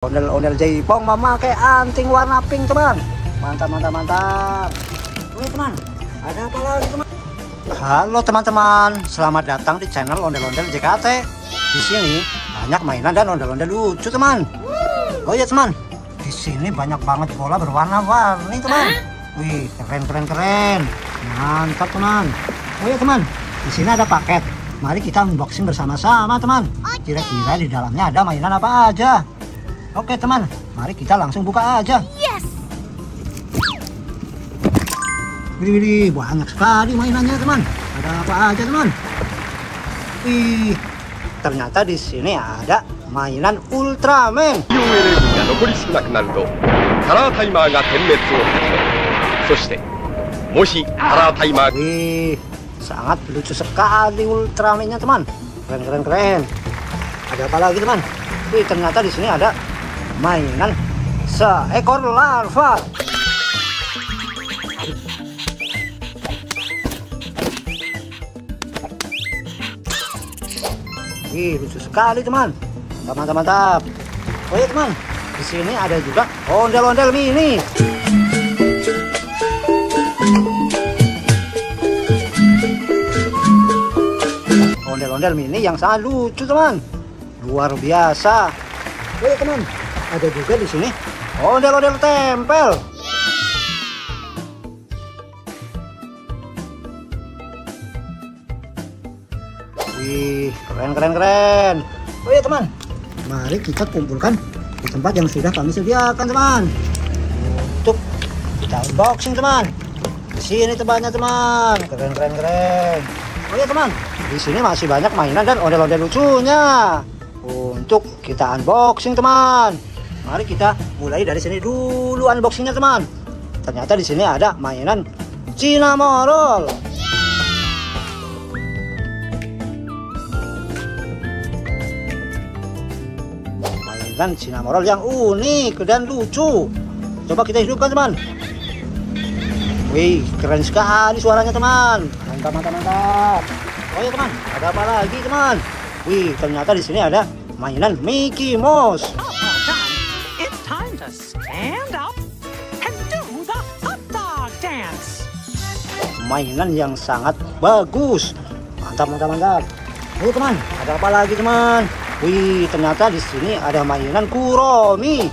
Ondel-ondel Jaipong memakai anting warna pink, teman. Mantap, mantap, mantap. Oke, teman. Ada apa lagi, teman? Halo, teman-teman. Selamat datang di channel Ondel-ondel JKT. Di sini banyak mainan dan ondel-ondel lucu, teman. Oh iya, teman. Di sini banyak banget bola berwarna-warni, teman. Wih, keren, keren, keren. Mantap, teman. Oh iya, teman. Di sini ada paket. Mari kita unboxing bersama-sama, teman. Kira-kira di dalamnya ada mainan apa aja? Oke, teman, mari kita langsung buka aja. Yes. Wih, banyak sekali mainannya, teman. Ada apa aja, teman? Wih, ternyata di sini ada mainan Ultraman. Wih, sangat lucu sekali Ultraman-nya, teman. Keren, keren, keren. Ada apa lagi, teman? Wih, ternyata di sini ada mainan seekor larva. Wih, lucu sekali, teman. Mantap, mantap, mantap. Oh ya, teman, di sini ada juga ondel-ondel mini. Ondel-ondel mini yang sangat lucu, teman. Luar biasa. Oh ya, teman, ada juga di sini ondel-ondel tempel. Wih, keren, keren, keren. Oh ya, teman, mari kita kumpulkan di tempat yang sudah kami sediakan, teman, untuk kita unboxing, teman. Di sini tempatnya, teman. Keren, keren, keren. Oh ya, teman, di sini masih banyak mainan dan ondel-ondel lucunya untuk kita unboxing, teman. Mari kita mulai dari sini dulu unboxingnya, teman. Ternyata di sini ada mainan Cinnamoroll. Mainan Cinnamoroll yang unik dan lucu. Coba kita hidupkan, teman. Wih, keren sekali suaranya, teman. Mantap, mantap, mantap. Oh ya, teman, ada apa lagi, teman? Wih, ternyata di sini ada mainan Mickey Mouse. It's time to stand up and do the hot dog dance. Mainan yang sangat bagus. Mantap, mantap, mantap. Oh, teman, ada apa lagi, teman? Wih, ternyata di sini ada mainan Kuromi.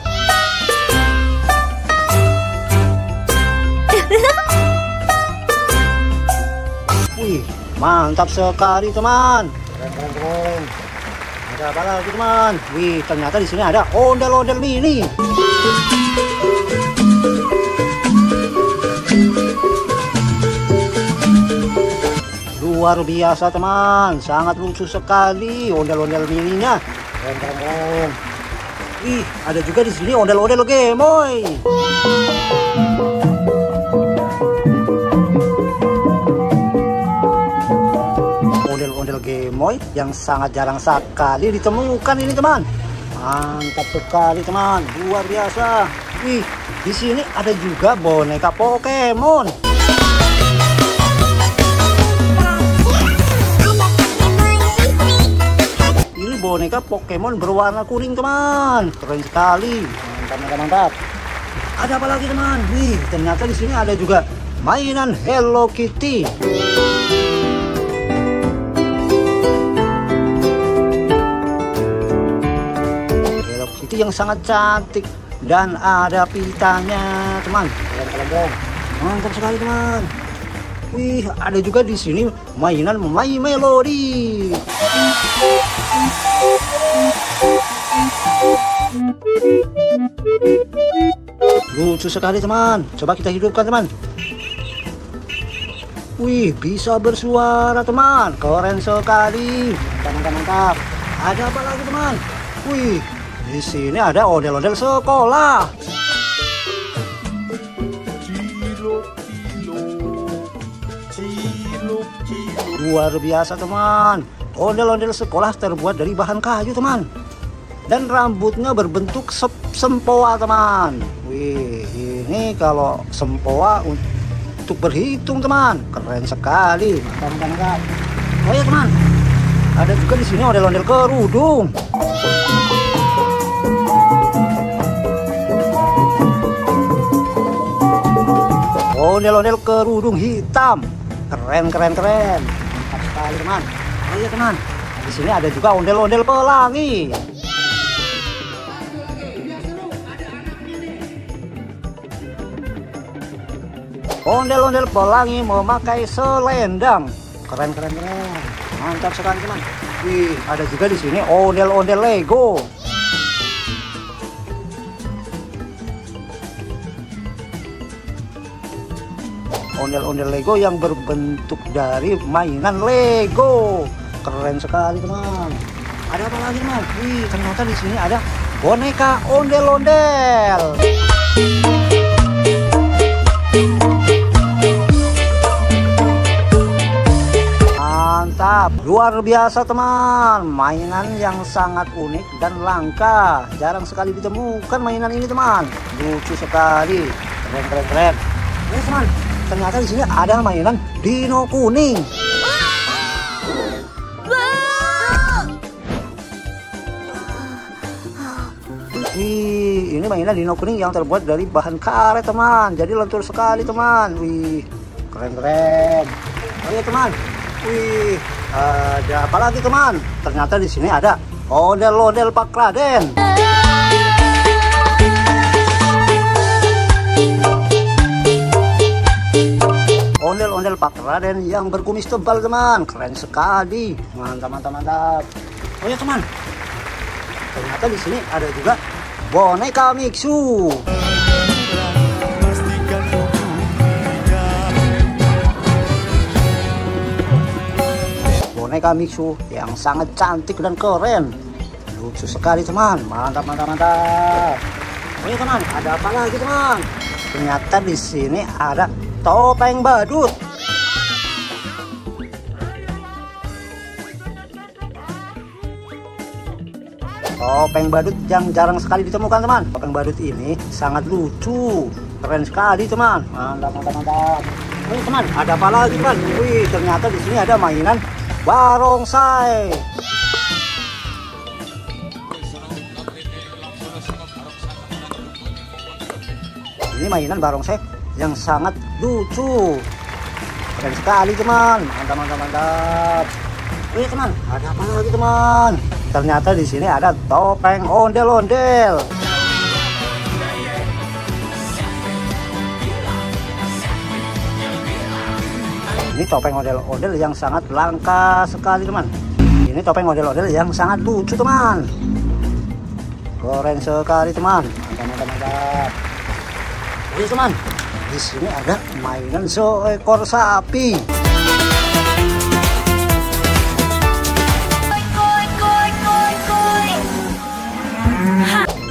Wih, mantap sekali, teman. Keren, keren, keren. Ada apa lagi, teman? Wih, ternyata di sini ada ondel-ondel mini. Luar biasa, teman. Sangat lucu sekali ondel-ondel mininya. Keren, keren, keren. Wih, ada juga di sini ondel-ondel Game Boy. Ondel-ondel Game Boy yang sangat jarang sekali ditemukan ini, teman. Mantap sekali, teman. Luar biasa. Wih, di sini ada juga boneka Pokemon. Ini boneka Pokemon berwarna kuning, teman. Keren sekali. Mantap, mantap, mantap. Ada apa lagi, teman? Wih, ternyata di sini ada juga mainan Hello Kitty. Itu yang sangat cantik dan ada pitanya, teman. Keren, mantap sekali, teman. Wih, ada juga di sini mainan My Melody. Lucu sekali, teman. Coba kita hidupkan, teman. Wih, bisa bersuara, teman. Keren sekali. Mantap, mantap, mantap. Ada apa lagi, teman? Wih, di sini ada ondel-ondel sekolah. Luar biasa, teman. Ondel-ondel sekolah terbuat dari bahan kayu, teman. Dan rambutnya berbentuk sempoa, teman. Wih, ini kalau sempoa untuk berhitung, teman. Keren sekali. Mantap, mantap, mantap. Oh ya, teman, ada juga di sini ondel-ondel kerudung. ondel-ondel kerudung hitam. Keren. Mantap sekali teman. Oh iya teman, di sini ada juga ondel-ondel pelangi. Ondel-ondel pelangi memakai selendang. Keren. Mantap sekali teman. Wih, ada juga di sini ondel-ondel Lego. Ondel-ondel Lego yang berbentuk dari mainan Lego. Keren sekali teman. Ada apa lagi teman? Wih, ternyata di sini ada boneka ondel-ondel. Mantap, luar biasa teman. Mainan yang sangat unik dan langka. Jarang sekali ditemukan mainan ini teman. Lucu sekali. Keren. Ini teman, ternyata di sini ada mainan dino kuning. Wih, ini mainan dino kuning yang terbuat dari bahan karet teman. Jadi lentur sekali teman. Wih, keren. Oke teman. Wih, ada apa lagi teman? Ternyata di sini ada ondel-ondel Pak Raden. Ondel-ondel Pak Raden yang berkumis tebal teman. Keren sekali. Mantap. Oh ya teman, ternyata di sini ada juga boneka Mixu. Boneka Mixu yang sangat cantik dan keren. Lucu sekali teman. Mantap. Oh ya teman, ada apa lagi teman? Ternyata di sini ada topeng badut. Topeng badut yang jarang sekali ditemukan teman. Topeng badut ini sangat lucu, keren sekali teman. Mantap. Oh teman, ada apa lagi teman? Wih, ternyata di sini ada mainan barongsai. Ini mainan barongsai yang sangat lucu, keren sekali teman. Mantap. Oh iya teman, ada apa lagi teman? Ternyata di sini ada topeng ondel-ondel. Ini topeng ondel-ondel yang sangat langka sekali teman. Ini topeng ondel-ondel yang sangat lucu teman. Keren sekali teman. Mantap. Oke teman, di sini ada mainan seekor sapi.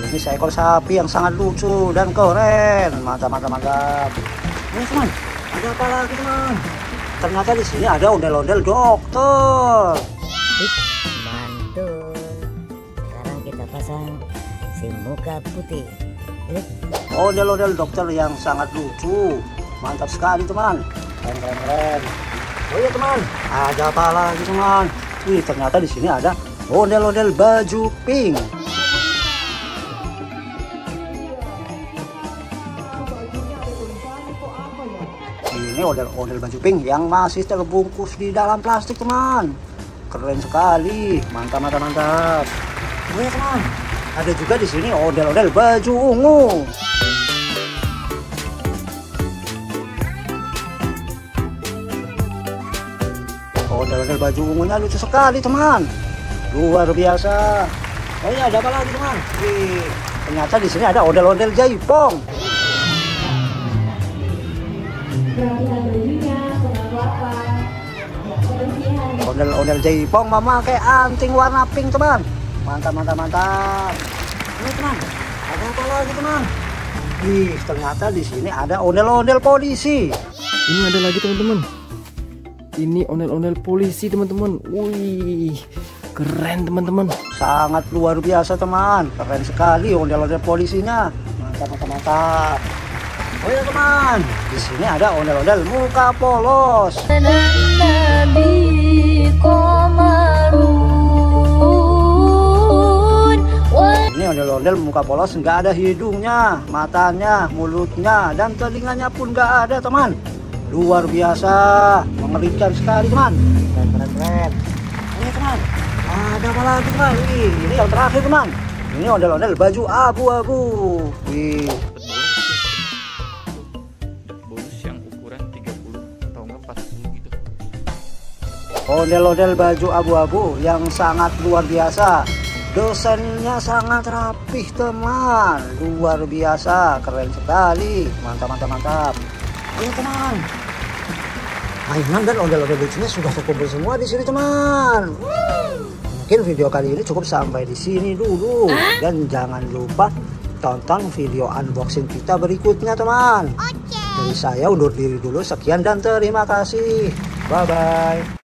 Ini seekor sapi yang sangat lucu dan keren. Mantap. Ini teman, ada apa lagi teman? Ternyata di sini ada ondel-ondel dokter. Mantul. Sekarang kita pasang si muka putih. Ondel-ondel dokter yang sangat lucu. Mantap sekali teman. Keren. Oh iya teman, ada apa lagi teman? Wih, ternyata di sini ada ondel-ondel baju pink. Ini ondel-ondel baju pink yang masih terbungkus di dalam plastik teman. Keren sekali. Mantap. Oh iya teman, ada juga di sini ondel-ondel baju ungu. Ondel-ondel baju ungunya lucu sekali teman. Luar biasa. Oh iya, ada apa lagi teman? Ternyata di sini ada ondel-ondel jaipong. Ondel-ondel jaipong memakai anting warna pink teman. Mantap. Ini teman, ada apa lagi teman? Ternyata di sini ada ondel-ondel polisi. Ini ada lagi teman-teman. Ini ondel-ondel polisi teman-teman. Wih, keren teman-teman. Sangat luar biasa teman. Keren sekali ondel-ondel polisinya. Mantap. Oh ya teman, di sini ada ondel-ondel muka polos. Ini Ini ondel-ondel muka polos, nggak ada hidungnya, matanya, mulutnya, dan telinganya pun nggak ada teman. Luar biasa, mengerikan sekali teman. Keren. Ini teman, ada apa lagi teman? Wih, ini yang terakhir teman. Ini ondel-ondel baju abu-abu. Wih. Bonus yang ukuran 30 atau enggak 40 gitu. Ondel-ondel baju abu-abu yang sangat luar biasa. Desainnya sangat rapih teman, luar biasa, keren sekali, mantap. Ayo teman, mainan dan ondel-ondel lucunya sudah terkumpul semua di sini teman. Mungkin video kali ini cukup sampai di sini dulu, dan jangan lupa tonton video unboxing kita berikutnya teman. Dari saya undur diri dulu, sekian dan terima kasih, bye bye.